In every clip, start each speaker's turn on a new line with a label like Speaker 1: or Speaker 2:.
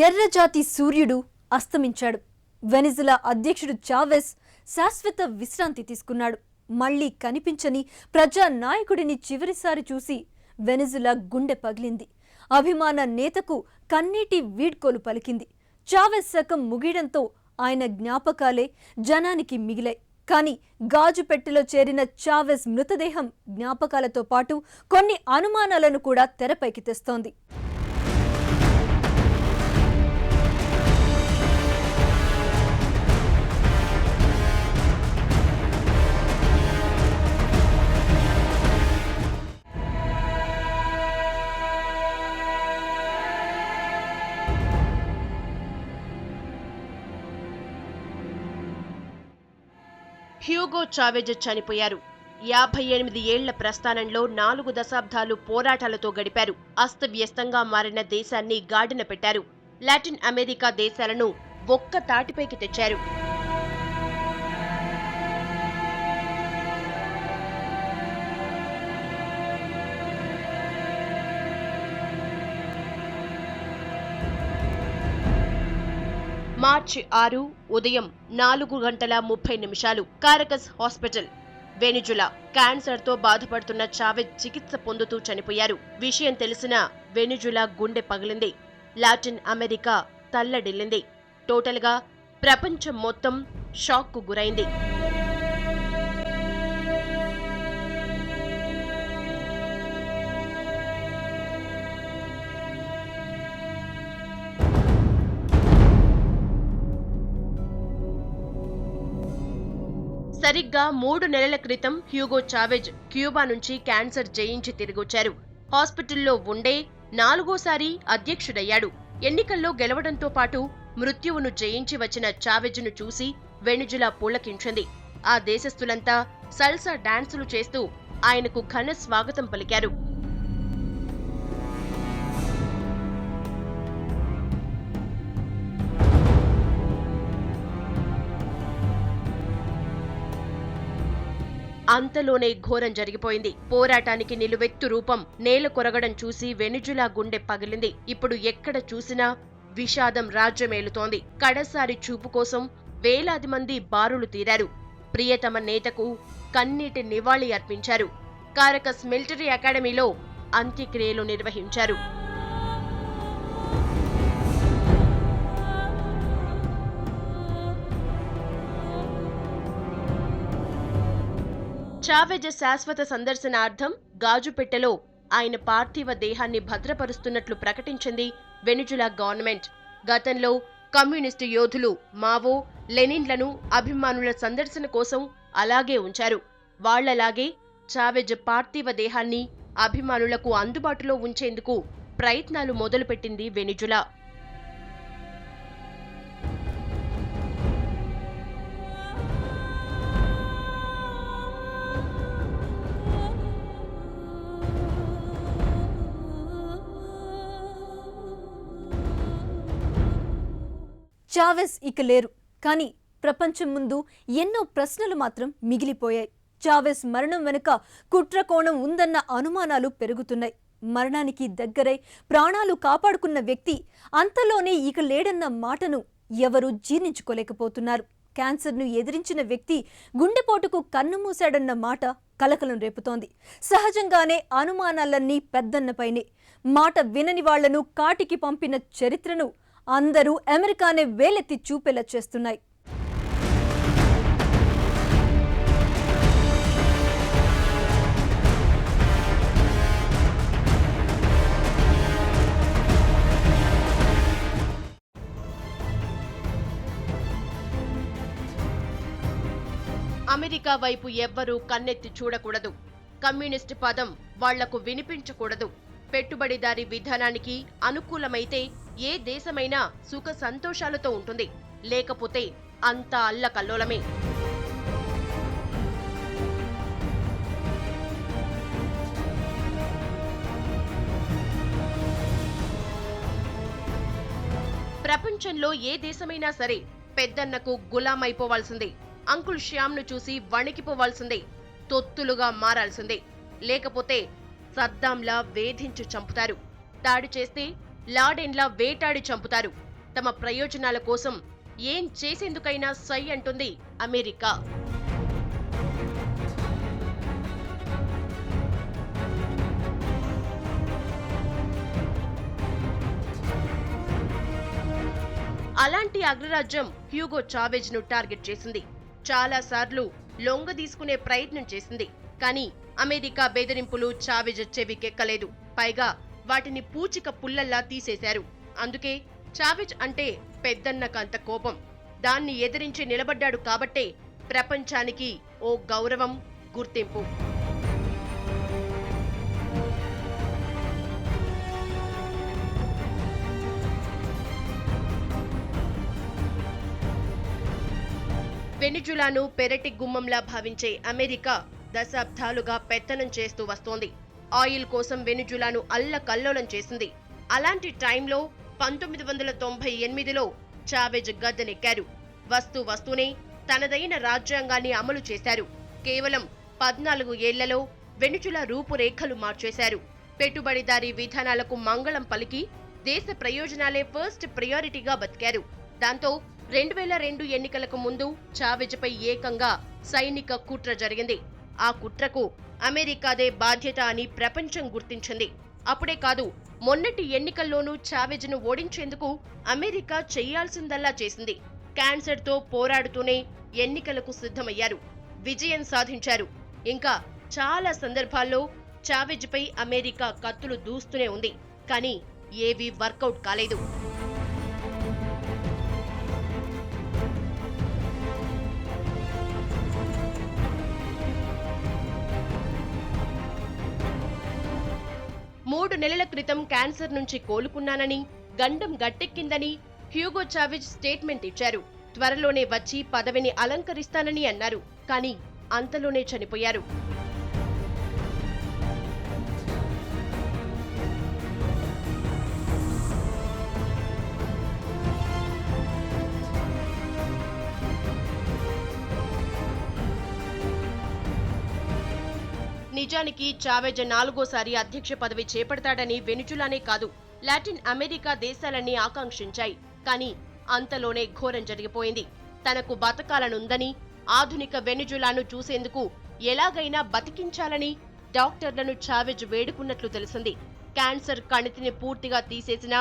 Speaker 1: ఎర్రజాతి సూర్యుడు అస్తమించాడు. వెనిజులా అధ్యక్షుడు చావెస్ శాశ్వత విశ్రాంతి తీసుకున్నాడు. మళ్లీ కనిపించని ప్రజా నాయకుడిని చివరిసారి చూసి వెనిజులా గుండె పగిలింది. అభిమాన నేతకు కన్నీటి వీడ్కోలు పలికింది. చావెస్ శకం ముగియడంతో ఆయన జ్ఞాపకాలే జనానికి మిగిలాయి. కానీ గాజు పెట్టెలో చేరిన చావెస్ మృతదేహం జ్ఞాపకాలతో పాటు కొన్ని అనుమానాలను కూడా తెరపైకి తెస్తోంది.
Speaker 2: హ్యూగో చావెజ్ చనిపోయారు. 58 ఏళ్ల ప్రస్థానంలో 4 దశాబ్దాలు పోరాటాలతో గడిపారు. అస్తవ్యస్తంగా మారిన దేశాన్ని గాడిన పెట్టారు. లాటిన్ అమెరికా దేశాలను ఒక్క తాటిపైకి తెచ్చారు. మార్చి 6 ఉదయం 4:30 కారకస్ హాస్పిటల్. వెనిజులా క్యాన్సర్తో బాధపడుతున్న చావెజ్ చికిత్స పొందుతూ చనిపోయారు. విషయం తెలిసిన వెనిజులా గుండె పగిలింది. లాటిన్ అమెరికా తల్లడిల్లింది. టోటల్గా ప్రపంచం మొత్తం షాక్కు గురైంది. సరిగ్గా 3 నెలల క్రితం హ్యూగో చావెజ్ క్యూబా నుంచి క్యాన్సర్ జయించి తిరిగొచ్చారు. హాస్పిటల్లో ఉండే 4వసారి అధ్యక్షుడయ్యాడు. ఎన్నికల్లో గెలవడంతో పాటు మృత్యువును జయించి వచ్చిన చావెజ్ను చూసి వెనిజులా పులకించింది. ఆ దేశస్థులంతా సల్సా డాన్సులు చేస్తూ ఆయనకు ఘన స్వాగతం పలికారు. అంతలోనే ఘోరం జరిగిపోయింది. పోరాటానికి నిలువెత్తు రూపం నేల కొరగడం చూసి వెనిజులా గుండె పగిలింది. ఇప్పుడు ఎక్కడ చూసినా విషాదం రాజ్యమేలుతోంది. కడసారి చూపు కోసం వేలాది మంది బారులు తీరారు. ప్రియతమ నేతకు కన్నీటి నివాళి అర్పించారు. కారకస్ మిలిటరీ అకాడమీలో అంత్యక్రియలు నిర్వహించారు. చావెజ్ శాశ్వత సందర్శనార్థం గాజుపెట్టెలో ఆయన పార్థివ దేహాన్ని భద్రపరుస్తున్నట్లు ప్రకటించింది వెనిజులా గవర్నమెంట్. గతంలో కమ్యూనిస్టు యోధులు మావో, లెనిన్లను అభిమానుల సందర్శన కోసం అలాగే ఉంచారు. వాళ్లలాగే చావెజ్ పార్థివ దేహాన్ని అభిమానులకు అందుబాటులో ఉంచేందుకు ప్రయత్నాలు మొదలుపెట్టింది వెనిజులా.
Speaker 1: చావెస్ ఇక లేరు. కానీ ప్రపంచం ముందు ఎన్నో ప్రశ్నలు మాత్రం మిగిలిపోయాయి. చావెస్ మరణం వెనుక కుట్రకోణం ఉందన్న అనుమానాలు పెరుగుతున్నాయి. మరణానికి దగ్గరై ప్రాణాలు కాపాడుకున్న వ్యక్తి అంతలోనే ఇక లేడన్న మాటను ఎవరూ జీర్ణించుకోలేకపోతున్నారు. క్యాన్సర్ను ఎదిరించిన వ్యక్తి గుండెపోటుకు కన్నుమూశాడన్న మాట కలకలం రేపుతోంది. సహజంగానే అనుమానాలన్నీ పెద్దన్నపైనే. మాట వినని వాళ్లను కాటికి పంపిన చరిత్రను అందరూ అమెరికానే వేలెత్తి చూపేలా చేస్తున్నాయి.
Speaker 2: అమెరికా వైపు ఎవ్వరూ కన్నెత్తి చూడకూడదు. కమ్యూనిస్టు పదం వాళ్లకు వినిపించకూడదు. పెట్టుబడిదారీ విధానానికి అనుకూలమైతే ఏ దేశమైనా సుఖ సంతోషాలతో ఉంటుంది. లేకపోతే అంతా అల్లకల్లోలమే. ప్రపంచంలో ఏ దేశమైనా సరే పెద్దన్నకు గులామైపోవాల్సిందే. అంకుల్ శ్యామ్ను చూసి వణికిపోవాల్సిందే. తొత్తులుగా మారాల్సిందే. లేకపోతే సద్దాంలా వేధించి చంపుతారు. దాడి చేస్తే లాడెన్లా వేటాడి చంపుతారు. తమ ప్రయోజనాల కోసం ఏం చేసేందుకైనా సై అంటుంది అమెరికా. అలాంటి అగ్రరాజ్యం హ్యూగో చావెజ్ ను టార్గెట్ చేసింది. చాలా సార్లు లొంగ తీసుకునే ప్రయత్నం చేసింది. కానీ అమెరికా బెదిరింపులు చావెజ్ చెవికెక్కలేదు. పైగా వాటిని పూచిక పుల్లల్లా తీసేశారు. అందుకే చావెజ్ అంటే పెద్దన్నకంత కోపం. దాన్ని ఎదిరించి నిలబడ్డాడు కాబట్టే ప్రపంచానికి ఓ గౌరవం, గుర్తింపు. వెనిజులాను పెరటి గుమ్మంలా భావించే అమెరికా దశాబ్దాలుగా పెత్తనం చేస్తూ వస్తోంది. ఆయిల్ కోసం వెనిజులాను అల్లకల్లోలం చేసింది. అలాంటి టైంలో 1998లో చావెజ్ గద్దెనెక్కారు. వస్తూనే తనదైన రాజ్యాంగాన్ని అమలు చేశారు. కేవలం 14 ఏళ్లలో వెనిజులా రూపురేఖలు మార్చేశారు. పెట్టుబడిదారీ విధానాలకు మంగళం పలికి దేశ ప్రయోజనాలే ఫస్ట్ ప్రయారిటీగా బతికారు. దాంతో 2002 ఎన్నికలకు ముందు చావెజ్పై ఏకంగా సైనిక కుట్ర జరిగింది. ఆ కుట్రకు అమెరికాదే బాధ్యత అని ప్రపంచం గుర్తించింది. అప్పుడే కాదు, మొన్నటి ఎన్నికల్లోనూ చావెజ్ను ఓడించేందుకు అమెరికా చేయాల్సిందల్లా చేసింది. క్యాన్సర్తో పోరాడుతూనే ఎన్నికలకు సిద్ధమయ్యారు. విజయం సాధించారు. ఇంకా చాలా సందర్భాల్లో చావెజ్పై అమెరికా కత్తులు దూస్తూనే ఉంది. కానీ ఏవీ వర్కౌట్ కాలేదు. మూడు నెలల క్రితం క్యాన్సర్ నుంచి కోలుకున్నానని, గండం గట్టెక్కిందని హ్యూగో చావెజ్ స్టేట్మెంట్ ఇచ్చారు. త్వరలోనే వచ్చి పదవిని అలంకరిస్తానని అన్నారు. కానీ అంతలోనే చనిపోయారు. నిజానికి చావెజ్ 4గోసారి అధ్యక్ష పదవి చేపడతాడని వెనిజులానే కాదు, లాటిన్ అమెరికా దేశాలన్నీ ఆకాంక్షించాయి. కానీ అంతలోనే ఘోరం జరిగిపోయింది. తనకు బతకాలనుందని, ఆధునిక వెనిజులాను చూసేందుకు ఎలాగైనా బతికించాలని డాక్టర్లను చావెజ్ వేడుకున్నట్లు తెలిసింది. క్యాన్సర్ కణితిని పూర్తిగా తీసేసిన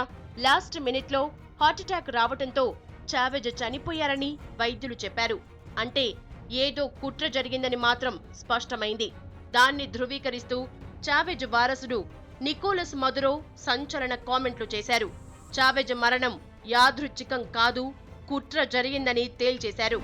Speaker 2: లాస్ట్ మినిట్లో హార్ట్అటాక్ రావడంతో చావెజ్ చనిపోయారని వైద్యులు చెప్పారు. అంటే ఏదో కుట్ర జరిగిందని మాత్రం స్పష్టమైంది. దాన్ని ధృవీకరిస్తూ చావెజ్ వారసుడు నికోలస్ మదురో సంచలన కామెంట్లు చేశారు. చావెజ్ మరణం యాదృచ్ఛికం కాదు, కుట్ర జరిగిందని తేల్చేశారు.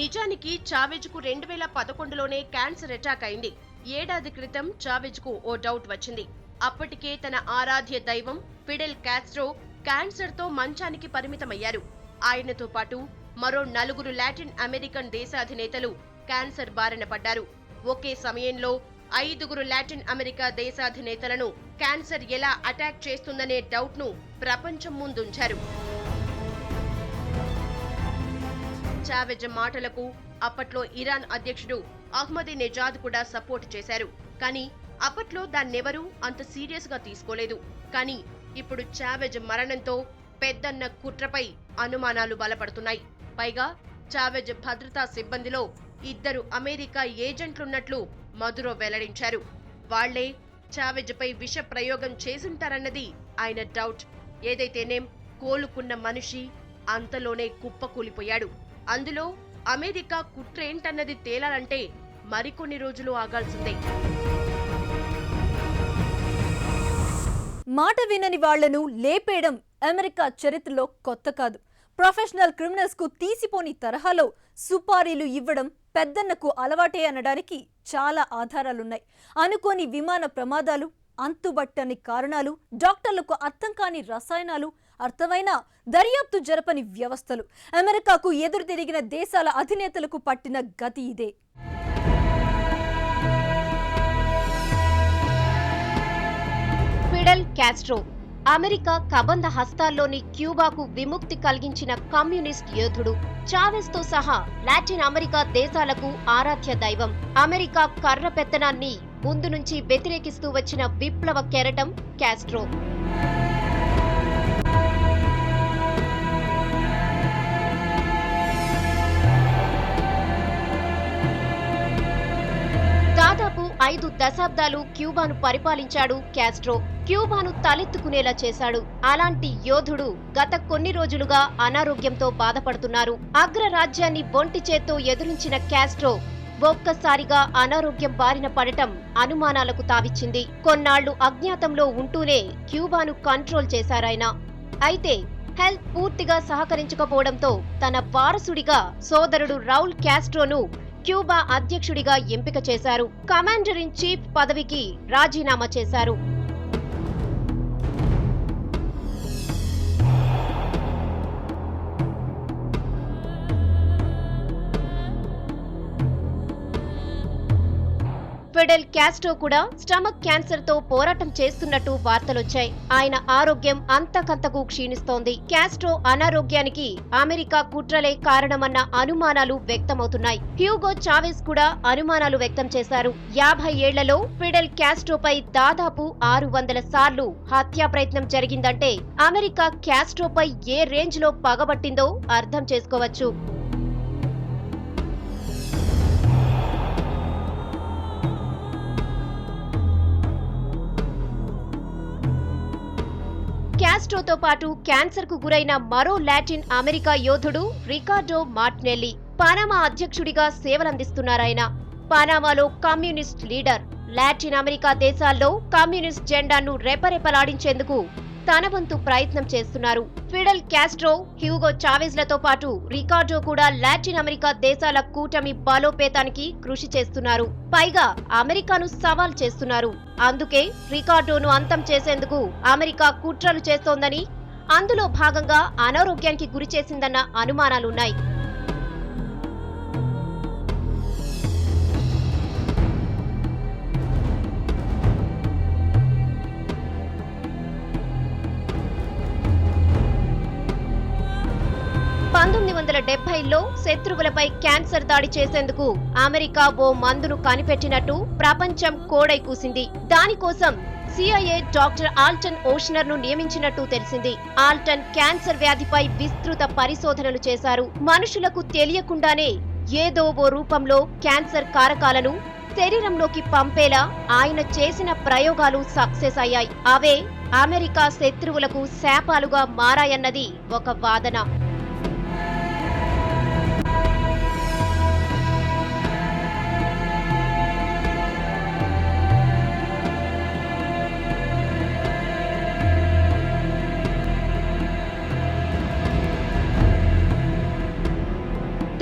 Speaker 2: నిజానికి చావెజ్కు 2011లోనే క్యాన్సర్ అటాక్ అయింది. ఏడాది క్రితం చావెజ్కు ఓ డౌట్ వచ్చింది. అప్పటికే తన ఆరాధ్య దైవం ఫిడెల్ కాస్ట్రో క్యాన్సర్తో మంచానికి పరిమితమయ్యారు. ఆయనతో పాటు మరో 4 లాటిన్ అమెరికన్ దేశాధినేతలు క్యాన్సర్ బారిన పడ్డారు. ఒకే సమయంలో 5 లాటిన్ అమెరికా దేశాధినేతలను క్యాన్సర్ ఎలా అటాక్ చేస్తుందనే డౌట్ను ప్రపంచం ముందుంచారు. చావెజ్ మాటలకు అప్పట్లో ఇరాన్ అధ్యక్షుడు అహ్మదీనెజాద్ కూడా సపోర్ట్ చేశారు. కానీ అప్పట్లో దాన్నెవరూ అంత సీరియస్ గా తీసుకోలేదు. కానీ ఇప్పుడు చావెజ్ మరణంతో పెద్దన్న కుట్రపై అనుమానాలు బలపడుతున్నాయి. పైగా చావెజ్ భద్రతా సిబ్బందిలో 2 అమెరికా ఏజెంట్లున్నట్లు మదురో వెల్లడించారు. వాళ్లే చావెజ్పై విష ప్రయోగం చేసుంటారన్నది ఆయన డౌట్. ఏదైతేనేం కోలుకున్న మనిషి అంతలోనే కుప్పకూలిపోయాడు. అందులో అమెరికా కుట్రేంటన్నది తేలాలంటే మరికొన్ని రోజులు ఆగాల్సిందే.
Speaker 1: మాట వినని వాళ్లను లేపేయడం అమెరికా చరిత్రలో కొత్త కాదు. ప్రొఫెషనల్ క్రిమినల్స్ కు తీసిపోని తరహాలో సుపారీలు ఇవ్వడం పెద్దన్నకు అలవాటే అనడానికి చాలా ఆధారాలున్నాయి. అనుకోని విమాన ప్రమాదాలు, అంతుబట్టని కారణాలు, డాక్టర్లకు అర్థం కాని రసాయనాలు, అర్థమైన దర్యాప్తు జరపని వ్యవస్థలు. అమెరికాకు ఎదురు తిరిగిన దేశాల అధినేతలకు పట్టిన గతి ఇదే.
Speaker 3: ఫిడెల్ కాస్ట్రో అమెరికా కబంధ హస్తాల్లోని క్యూబాకు విముక్తి కలిగించిన కమ్యూనిస్ట్ యోధుడు. చావెస్ తో సహా లాటిన్ అమెరికా దేశాలకు ఆరాధ్య దైవం. అమెరికా కర్ర పెత్తనాన్ని ముందు నుంచి వ్యతిరేకిస్తూ వచ్చిన విప్లవ కెరటం కాస్ట్రో. దాదాపు 5 దశాబ్దాలు క్యూబాను పరిపాలించాడు కాస్ట్రో. క్యూబాను తలెత్తుకునేలా చేశాడు. అలాంటి యోధుడు గత కొన్ని రోజులుగా అనారోగ్యంతో బాధపడుతున్నారు. అగ్రరాజ్యాన్ని ఒంటి చేత్తో ఎదురించిన కాస్ట్రో ఒక్కసారిగా అనారోగ్యం బారిన పడటం అనుమానాలకు తావిచ్చింది. కొన్నాళ్లు అజ్ఞాతంలో ఉంటూనే క్యూబాను కంట్రోల్ చేశారాయన. అయితే హెల్త్ పూర్తిగా సహకరించకపోవడంతో తన వారసుడిగా సోదరుడు రౌల్ కాస్ట్రోను క్యూబా అధ్యక్షుడిగా ఎంపిక చేశారు. కమాండర్ ఇన్ చీఫ్ పదవికి రాజీనామా చేశారు. ఫిడెల్ కాస్ట్రో కూడా స్టమక్ క్యాన్సర్ తో పోరాటం చేస్తున్నట్టు వార్తలొచ్చాయి. ఆయన ఆరోగ్యం అంతకంతకు క్షీణిస్తోంది. కాస్ట్రో అనారోగ్యానికి అమెరికా కుట్రలే కారణమన్న అనుమానాలు వ్యక్తమవుతున్నాయి. హ్యూగో చావెస్ కూడా అనుమానాలు వ్యక్తం చేశారు. 50 ఏళ్లలో ఫిడెల్ కాస్ట్రోపై దాదాపు 600 సార్లు హత్యా ప్రయత్నం జరిగిందంటే అమెరికా కాస్ట్రోపై ఏ రేంజ్ లో పగబట్టిందో అర్థం చేసుకోవచ్చు. కాస్ట్రోతో పాటు క్యాన్సర్ కు గురైన మరో లాటిన్ అమెరికా యోధుడు రికార్డో మార్టినెల్లి పనామా అధ్యక్షుడిగా సేవలందిస్తున్నారాయన. పనామాలో కమ్యూనిస్ట్ లీడర్. లాటిన్ అమెరికా దేశాల్లో కమ్యూనిస్ట్ జెండాను రెపరెపలాడించేందుకు తన వంతు ప్రయత్నం చేస్తున్నారు. ఫిడెల్ కాస్ట్రో, హ్యూగో చావెజ్లతో పాటు రికార్డో కూడా లాటిన్ అమెరికా దేశాల కూటమి బలోపేతానికి కృషి చేస్తున్నారు. పైగా అమెరికాను సవాల్ చేస్తున్నారు. అందుకే రికార్డోను అంతం చేసేందుకు అమెరికా కుట్రలు చేస్తోందని, అందులో భాగంగా అనారోగ్యానికి గురి చేసిందన్న అనుమానాలున్నాయి. లో శత్రువులపై క్యాన్సర్ దాడి చేసేందుకు అమెరికా ఓ మందును కనిపెట్టినట్టు ప్రపంచం కోడై కూసింది. దానికోసం CIA డాక్టర్ ఆల్టన్ ఓషనర్ ను నియమించినట్టు తెలిసింది. ఆల్టన్ క్యాన్సర్ వ్యాధిపై విస్తృత పరిశోధనలు చేశారు. మనుషులకు తెలియకుండానే ఏదో ఓ రూపంలో క్యాన్సర్ కారకాలను శరీరంలోకి పంపేలా ఆయన చేసిన ప్రయోగాలు సక్సెస్ అయ్యాయి. అవే అమెరికా శత్రువులకు శాపాలుగా మారాయన్నది ఒక వాదన.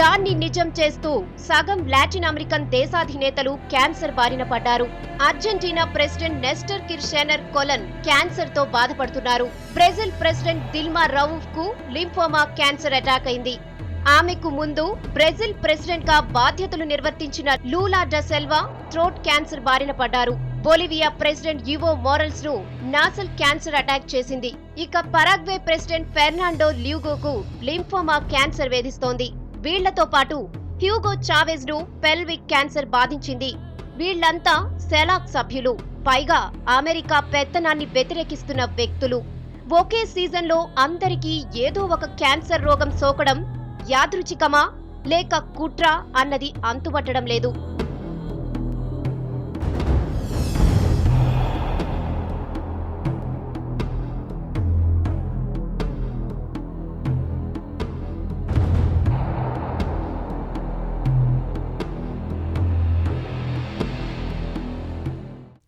Speaker 3: దాన్ని నిజం చేస్తూ సగం లాటిన్ అమెరికన్ దేశాధినేతలు క్యాన్సర్ బారిన పడ్డారు. Argentina president Nestor Kirchner colon cancer తో బాధపడుతున్నారు. బ్రెజిల్ ప్రెసిడెంట్ దిల్మా రౌఫ్ కు లింఫోమా క్యాన్సర్ అటాక్ అయింది. ఆమెకు ముందు బ్రెజిల్ ప్రెసిడెంట్ గా బాధ్యతలు నిర్వర్తించిన లూలా డా సెల్వా థ్రోట్ క్యాన్సర్ బారిన పడ్డారు. బొలివియా ప్రెసిడెంట్ యువో మోరల్స్ ను నాసల్ క్యాన్సర్ అటాక్ చేసింది. ఇక పరాగ్వే ప్రెసిడెంట్ ఫెర్నాండో ల్యూగోకు లింఫోమా క్యాన్సర్ వేధిస్తోంది. వీళ్లతో పాటు హ్యూగో చావెజ్ ను పెల్విక్ క్యాన్సర్ బాధించింది. వీళ్లంతా సెలాక్ సభ్యులు. పైగా అమెరికా పెత్తనాన్ని వ్యతిరేకిస్తున్న వ్యక్తులు. ఒకే సీజన్లో అందరికీ ఏదో ఒక క్యాన్సర్ రోగం సోకడం యాదృచ్ఛికమా లేక కుట్ర అన్నది అంతుబట్టడం లేదు.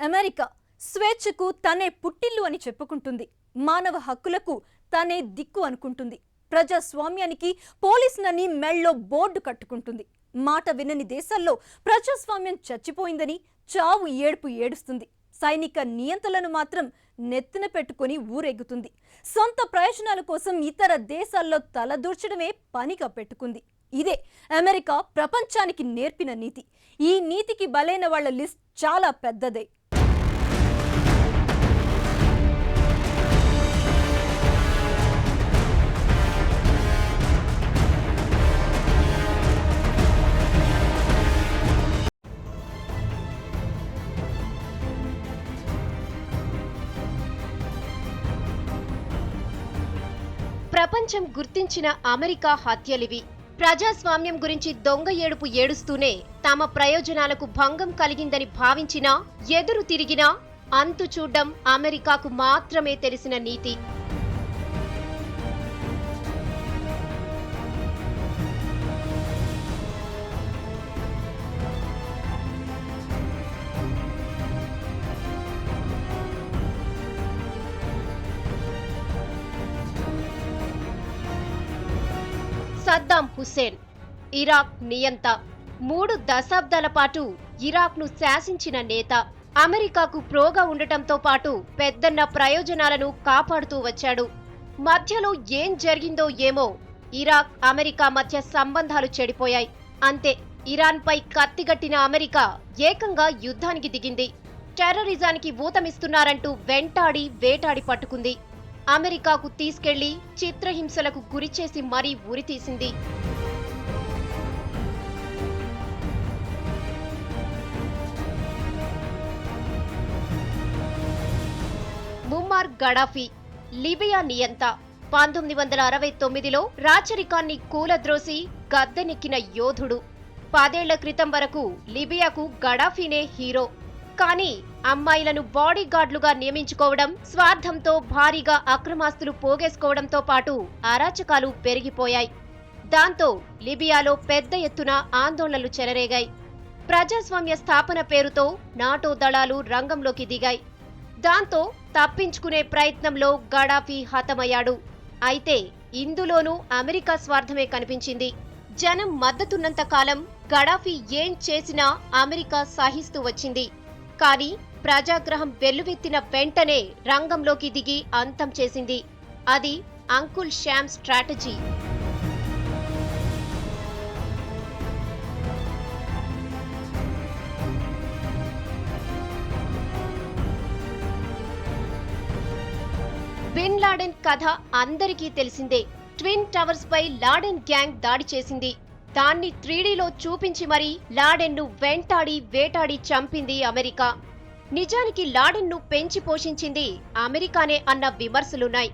Speaker 1: అమెరికా స్వేచ్ఛకు తనే పుట్టిల్లు అని చెప్పుకుంటుంది. మానవ హక్కులకు తనే దిక్కు అనుకుంటుంది. ప్రజాస్వామ్యానికి పోలీసులని మెళ్ళో బోర్డు కట్టుకుంటుంది. మాట వినని దేశాల్లో ప్రజాస్వామ్యం చచ్చిపోయిందని చావు ఏడుపు ఏడుస్తుంది. సైనిక నియంత్రణలను మాత్రం నెత్తిన పెట్టుకుని ఊరేగుతుంది. సొంత ప్రయోజనాల కోసం ఇతర దేశాల్లో తలదూర్చడమే పనిగా పెట్టుకుంది. ఇదే అమెరికా ప్రపంచానికి నేర్పిన నీతి. ఈ నీతికి బలైన వాళ్ల లిస్ట్ చాలా పెద్దదే.
Speaker 3: ప్రపంచం గుర్తించిన అమెరికా హత్యలివి. ప్రజాస్వామ్యం గురించి దొంగ ఏడుపు ఏడుస్తూనే తమ ప్రయోజనాలకు భంగం కలిగిందని భావించినా, ఎదురు తిరిగినా అంతు చూడ్డం అమెరికాకు మాత్రమే తెలిసిన నీతి. సద్దాం హుస్సేన్, ఇరాక్ నియంత. 3 దశాబ్దాల పాటు ఇరాక్ను శాసించిన నేత. అమెరికాకు ప్రోగా ఉండటంతో పాటు పెద్దన్న ప్రయోజనాలను కాపాడుతూ వచ్చాడు. మధ్యలో ఏం జరిగిందో ఏమో, ఇరాక్ అమెరికా మధ్య సంబంధాలు చెడిపోయాయి. అంతే, ఇరాన్పై కత్తిగట్టిన అమెరికా ఏకంగా యుద్ధానికి దిగింది. టెర్రరిజానికి ఊతమిస్తున్నారంటూ వెంటాడి వేటాడి పట్టుకుంది. అమెరికాకు తీసుకెళ్లి చిత్రహింసలకు గురిచేసి మరీ ఉరితీసింది. ముమ్మర్ గడాఫీ, లిబియా నియంత. 1969లో రాచరికాన్ని కూలద్రోసి గద్దెనెక్కిన యోధుడు. 10 ఏళ్ల క్రితం వరకు లిబియాకు గడాఫీనే హీరో. కానీ అమ్మాయిలను బాడీగార్డులుగా నియమించుకోవడం, స్వార్థంతో భారీగా అక్రమాస్తులు పోగేసుకోవడంతో పాటు అరాచకాలు పెరిగిపోయాయి. దాంతో లిబియాలో పెద్ద ఎత్తున ఆందోళనలు చెలరేగాయి. ప్రజాస్వామ్య స్థాపన పేరుతో నాటో దళాలు రంగంలోకి దిగాయి. దాంతో తప్పించుకునే ప్రయత్నంలో గడాఫీ హతమయ్యాడు. అయితే ఇందులోనూ అమెరికా స్వార్థమే కనిపించింది. జనం మద్దతున్నంత కాలం గడాఫీ ఏం చేసినా అమెరికా సహిస్తూ వచ్చింది. కానీ ప్రజాగ్రహం వెల్లువెత్తిన వెంటనే రంగంలోకి దిగి అంతం చేసింది. అది uncle Sam strategy. Bin Laden కథ అందరికీ తెలిసిందే. ట్విన్ టవర్స్ పై లాడెన్ గ్యాంగ్ దాడి చేసింది. దాన్ని 3Dలో చూపించి మరీ లాడెన్ను వెంటాడి వేటాడి చంపింది అమెరికా. నిజానికి లాడెన్ను పెంచి పోషించింది అమెరికానే అన్న విమర్శలున్నాయి.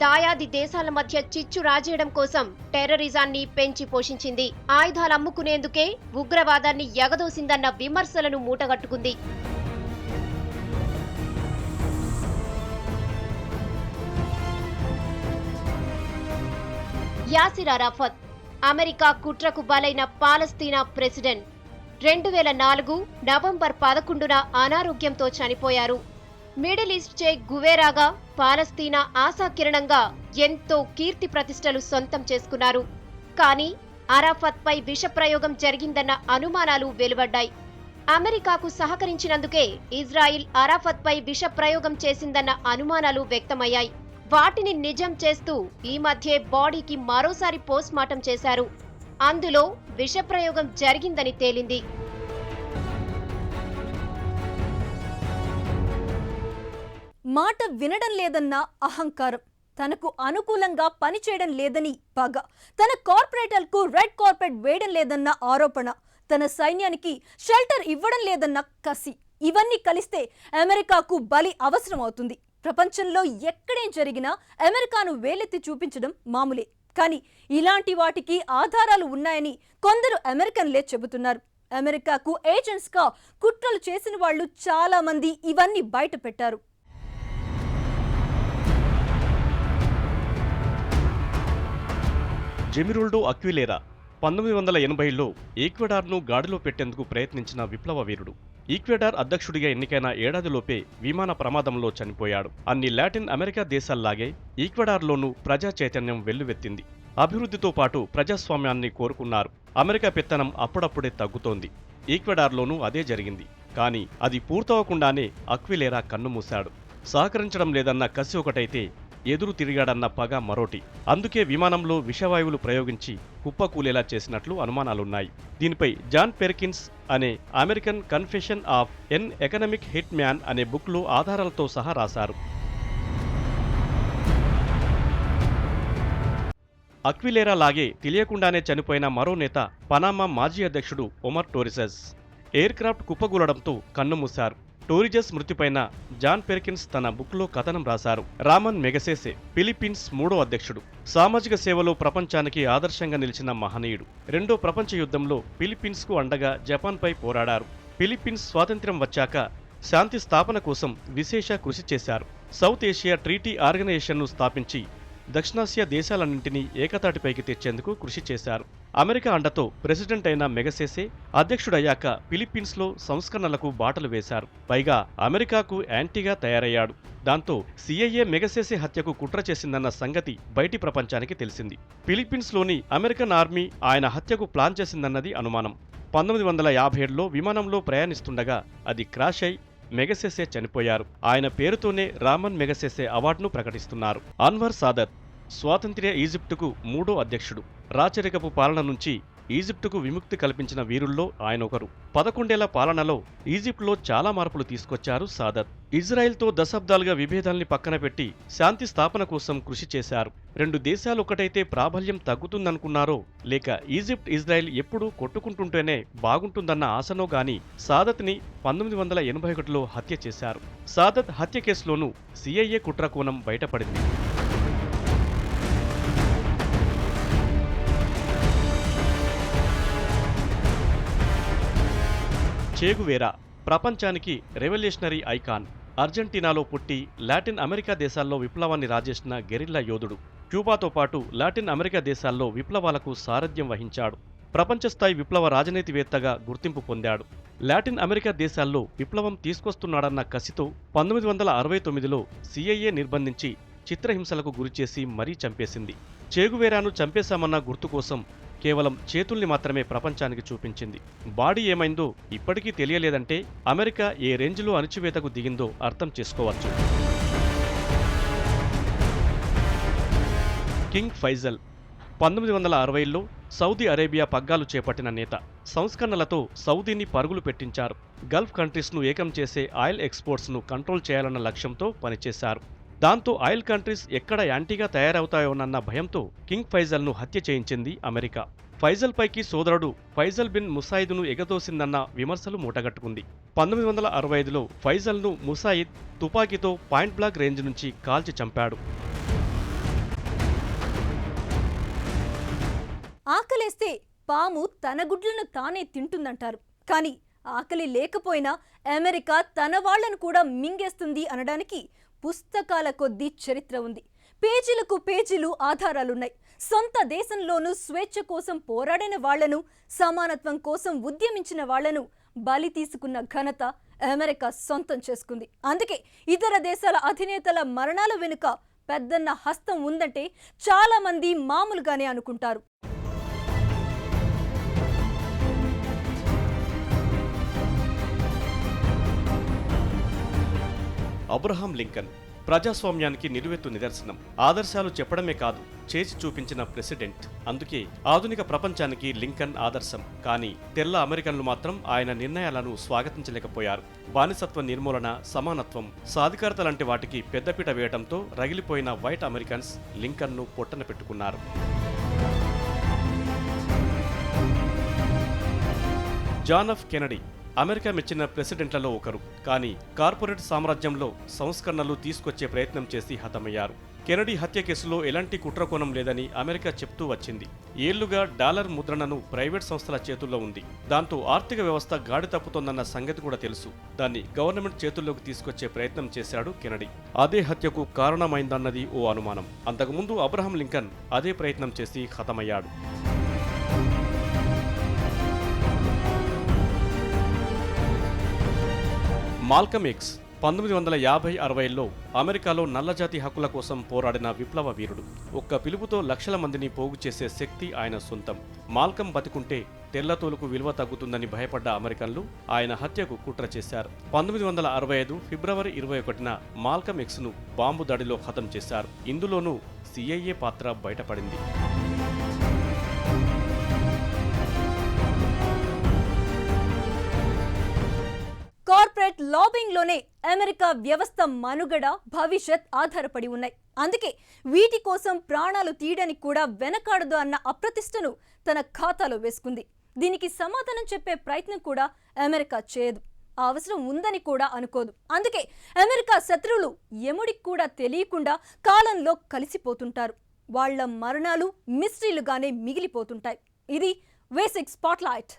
Speaker 3: దాయాది దేశాల మధ్య చిచ్చు రాజేయడం కోసం టెర్రరిజాన్ని పెంచి పోషించింది. ఆయుధాలు అమ్ముకునేందుకే ఉగ్రవాదాన్ని ఎగదోసిందన్న విమర్శలను మూటగట్టుకుంది. యాసిర్ అరాఫత్, అమెరికా కుట్రకు బలైన పాలస్తీనా ప్రెసిడెంట్. 2004 నవంబర్ 11న అనారోగ్యంతో చనిపోయారు. మిడిల్ ఈస్ట్ చే గువేరాగా పాలస్తీనా ఆశాకిరణంగా ఎంతో కీర్తి ప్రతిష్టలు సొంతం చేసుకున్నారు. కానీ అరాఫత్ పై విషప్రయోగం జరిగిందన్న అనుమానాలు వెలువడ్డాయి. అమెరికాకు సహకరించినందుకే ఇజ్రాయిల్ అరాఫత్ పై విషప్రయోగం చేసిందన్న అనుమానాలు వ్యక్తమయ్యాయి. వాటిని నిజం చేస్తూ ఈ మధ్యే బాడీకి మరోసారి పోస్ట్మార్టం చేశారు. అందులో విషప్రయోగం జరిగిందని తేలింది.
Speaker 1: మాట వినడం లేదన్న అహంకారం, తనకు అనుకూలంగా పనిచేయడం లేదని పగ, తన కార్పొరేటర్లకు రెడ్ కార్పెట్ వేయడం లేదన్న ఆరోపణ, తన సైన్యానికి షెల్టర్ ఇవ్వడం లేదన్న కసి, ఇవన్నీ కలిస్తే అమెరికాకు బలి అవసరం అవుతుంది. ప్రపంచంలో ఎక్కడేం జరిగినా అమెరికాను వేలెత్తి చూపించడం మామూలే. కానీ ఇలాంటి వాటికి ఆధారాలు ఉన్నాయని కొందరు అమెరికన్లే చెబుతున్నారు. అమెరికాకు ఏజెంట్స్గా కుట్రలు చేసిన వాళ్ళు చాలా మంది ఇవన్నీ బయట పెట్టారు.
Speaker 4: జెమిరోల్డో అక్విలేరా 1980లో ఈక్వెడార్ను గాడిలో పెట్టేందుకు ప్రయత్నించిన విప్లవ వీరుడు. ఈక్వెడార్ అధ్యక్షుడిగా ఎన్నికైన ఏడాదిలోపే విమాన ప్రమాదంలో చనిపోయాడు. అన్ని లాటిన్ అమెరికా దేశాల్లాగే ఈక్వెడార్లోనూ ప్రజా చైతన్యం వెల్లువెత్తింది. అభివృద్ధితో పాటు ప్రజాస్వామ్యాన్ని కోరుకున్నారు. అమెరికా పెత్తనం అప్పుడప్పుడే తగ్గుతోంది. ఈక్వెడార్లోనూ అదే జరిగింది. కానీ అది పూర్తవకుండానే అక్విలేరా కన్నుమూశాడు. సహకరించడం లేదన్న కసి ఒకటైతే ఎదురు తిరిగాడన్న పగ మరోటి. అందుకే విమానంలో విషవాయువులు ప్రయోగించి కుప్పకూలేలా చేసినట్లు అనుమానాలున్నాయి. దీనిపై జాన్ పెర్కిన్స్ అనే American confession of an economic hit man అనే బుక్లో ఆధారాలతో సహా రాశారు. అక్విలేరా లాగే తెలియకుండానే చనిపోయిన మరో నేత పనామా మాజీ అధ్యక్షుడు ఒమర్ టోరిసెస్. ఎయిర్ క్రాఫ్ట్ కుప్పగూలడంతో కన్నుమూశారు. టోరిజస్ మృతిపైన జాన్ పెర్కిన్స్ తన బుక్లో కథనం రాశారు. రామన్ మెగసెసే ఫిలిప్పీన్స్ 3వ అధ్యక్షుడు. సామాజిక సేవలో ప్రపంచానికి ఆదర్శంగా నిలిచిన మహనీయుడు. రెండో ప్రపంచ యుద్ధంలో ఫిలిప్పీన్స్కు అండగా జపాన్పై పోరాడారు. ఫిలిప్పీన్స్ స్వాతంత్ర్యం వచ్చాక శాంతి స్థాపన కోసం విశేష కృషి చేశారు. సౌత్ ఏషియా ట్రీటీ ఆర్గనైజేషన్ను స్థాపించి దక్షిణాసియా దేశాలన్నింటినీ ఏకతాటిపైకి తెచ్చేందుకు కృషి చేశారు. అమెరికా అండతో ప్రెసిడెంట్ అయిన మెగసెసే అధ్యక్షుడయ్యాక ఫిలిప్పీన్స్లో సంస్కరణలకు బాటలు వేశారు. పైగా అమెరికాకు యాంటీగా తయారయ్యాడు. దాంతో సిఐఏ మెగసెసే హత్యకు కుట్ర చేసిందన్న సంగతి బయటి ప్రపంచానికి తెలిసింది. ఫిలిప్పీన్స్లోని అమెరికన్ ఆర్మీ ఆయన హత్యకు ప్లాన్ చేసిందన్నది అనుమానం. 1957లో విమానంలో ప్రయాణిస్తుండగా అది క్రాష్ అయి మెగసెసే చనిపోయారు. ఆయన పేరుతోనే రామన్ మెగసెసే అవార్డును ప్రకటిస్తున్నారు. అన్వర్ సాదత్ స్వాతంత్ర్య ఈజిప్టుకు 3వ అధ్యక్షుడు. రాచరికపు పాలన నుంచి ఈజిప్టుకు విముక్తి కల్పించిన వీరుల్లో ఆయన ఒకరు. 11 ఏళ్ల పాలనలో ఈజిప్టులో చాలా మార్పులు తీసుకొచ్చారు సాదత్. ఇజ్రాయెల్తో దశాబ్దాలుగా విభేదాల్ని పక్కన పెట్టి శాంతి స్థాపన కోసం కృషి చేశారు. 2 దేశాలు ఒకటైతే ప్రాబల్యం తగ్గుతుందనుకున్నారో లేక ఈజిప్ట్ ఇజ్రాయెల్ ఎప్పుడూ కొట్టుకుంటుంటేనే బాగుంటుందన్న ఆశనో గాని సాదత్ని 1981లో హత్య చేశారు. సాదత్ హత్య కేసులోనూ సిఐఏ కుట్ర కోణం బయటపడింది. చేగువేరా ప్రపంచానికి రెవల్యూషనరీ ఐకాన్. అర్జెంటీనాలో పుట్టి లాటిన్ అమెరికా దేశాల్లో విప్లవాన్ని రాజేసిన గెరిల్లా యోధుడు. క్యూబాతో పాటు లాటిన్ అమెరికా దేశాల్లో విప్లవాలకు సారథ్యం వహించాడు. ప్రపంచస్థాయి విప్లవ రాజనీతివేత్తగా గుర్తింపు పొందాడు. లాటిన్ అమెరికా దేశాల్లో విప్లవం తీసుకొస్తున్నాడన్న కసితో 1969లో సిఐఏ నిర్బంధించి చిత్రహింసలకు గురిచేసి మరీ చంపేసింది. చేగువేరాను చంపేశామన్న గుర్తు కోసం కేవలం చేతుల్ని మాత్రమే ప్రపంచానికి చూపించింది. బాడీ ఏమైందో ఇప్పటికీ తెలియలేదంటే అమెరికా ఏ రేంజ్లో అణచివేతకు దిగిందో అర్థం చేసుకోవచ్చు. కింగ్ ఫైజల్ 1960లో సౌదీ అరేబియా పగ్గాలు చేపట్టిన నేత. సంస్కరణలతో సౌదీని పరుగులు పెట్టించారు. గల్ఫ్ కంట్రీస్ను ఏకం చేసే ఆయిల్ ఎక్స్పోర్ట్స్ను కంట్రోల్ చేయాలన్న లక్ష్యంతో పనిచేశారు. దాంతో ఆయిల్ కంట్రీస్ ఎక్కడ యాంటీగా తయారవుతాయోనన్న భయంతో కింగ్ ఫైజల్ను హత్య చేయించింది అమెరికా. ఫైజల్ పైకి సోదరుడు ఫైజల్ బిన్ ముసాయిద్ను ఎగదోసిందన్న విమర్శలు మూటగట్టుకుంది. 1965లో ఫైజల్ను ముసాయిద్ తుపాకీతో పాయింట్ బ్లాక్ రేంజ్ నుంచి కాల్చి చంపాడు.
Speaker 1: ఆకలేస్తే పాము తన గుడ్లను తానే తింటుందంటారు. కానీ ఆకలి లేకపోయినా అమెరికా తన వాళ్లను కూడా మింగేస్తుంది అనడానికి పుస్తకాల కొద్దీ చరిత్ర ఉంది. పేజీలకు పేజీలు ఆధారాలున్నాయి. సొంత దేశంలోనూ స్వేచ్ఛ కోసం పోరాడిన వాళ్లను, సమానత్వం కోసం ఉద్యమించిన వాళ్లను బలి తీసుకున్న ఘనత అమెరికా సొంతం చేసుకుంది. అందుకే ఇతర దేశాల అధినేతల మరణాల వెనుక పెద్దన్న హస్తం ఉందంటే చాలా మంది మామూలుగానే అనుకుంటారు.
Speaker 4: అబ్రహాం లింకన్ ప్రజాస్వామ్యానికి నిలువెత్తు నిదర్శనం. ఆదర్శాలు చెప్పడమే కాదు, చేసి చూపించిన ప్రెసిడెంట్. అందుకే ఆధునిక ప్రపంచానికి లింకన్ ఆదర్శం. కానీ తెల్ల అమెరికన్లు మాత్రం ఆయన నిర్ణయాలను స్వాగతించలేకపోయారు. బానిసత్వ నిర్మూలన, సమానత్వం, సాధికారత లాంటి వాటికి పెద్దపీట వేయడంతో రగిలిపోయిన వైట్ అమెరికన్స్ లింకన్ను పొట్టన పెట్టుకున్నారు. జాన్ ఎఫ్ కెనడీ అమెరికా మెచ్చిన ప్రెసిడెంట్లలో ఒకరు. కానీ కార్పొరేట్ సామ్రాజ్యంలో సంస్కరణలు తీసుకొచ్చే ప్రయత్నం చేసి హతమయ్యారు. కెనడీ హత్య కేసులో ఎలాంటి కుట్రకోణం లేదని అమెరికా చెప్తూ వచ్చింది. ఏళ్లుగా డాలర్ ముద్రణను ప్రైవేట్ సంస్థల చేతుల్లో ఉంది. దాంతో ఆర్థిక వ్యవస్థ గాడి తప్పుతోందన్న సంగతి కూడా తెలుసు. దాన్ని గవర్నమెంట్ చేతుల్లోకి తీసుకొచ్చే ప్రయత్నం చేశాడు కెనడీ. అదే హత్యకు కారణమైందన్నది ఓ అనుమానం. అంతకుముందు అబ్రహాం లింకన్ అదే ప్రయత్నం చేసి హతమయ్యాడు. మాల్కమ్ ఎక్స్ 1950-60లో అమెరికాలో నల్లజాతి హక్కుల కోసం పోరాడిన విప్లవ వీరుడు. ఒక్క పిలుపుతో లక్షల మందిని పోగు చేసే శక్తి ఆయన సొంతం. మాల్కమ్ బతికుంటే తెల్లతోలుకు విలువ తగ్గుతుందని భయపడ్డ అమెరికన్లు ఆయన హత్యకు కుట్ర చేశారు. 1965 ఫిబ్రవరి 21న మాల్కమ్ ఎక్స్ను బాంబు దాడిలో హతం చేశారు. ఇందులోనూ సిఐఏ పాత్ర బయటపడింది.
Speaker 1: కార్పొరేట్ లాబింగ్ లోనే అమెరికా వ్యవస్థ మనుగడ, భవిష్యత్ ఆధారపడి ఉన్నాయి. అందుకే వీటి కోసం ప్రాణాలు తీయడానికి కూడా వెనకాడదు అన్న అప్రతిష్టను తన ఖాతాలో వేసుకుంది. దీనికి సమాధానం చెప్పే ప్రయత్నం కూడా అమెరికా చేయదు. ఆ అవసరం ఉందని కూడా అనుకోదు. అందుకే అమెరికా శత్రువులు ఎముడికి కూడా తెలియకుండా కాలంలో కలిసిపోతుంటారు. వాళ్ళ మరణాలు మిస్టరీలుగానే మిగిలిపోతుంటాయి. ఇది V6 స్పాట్లైట్.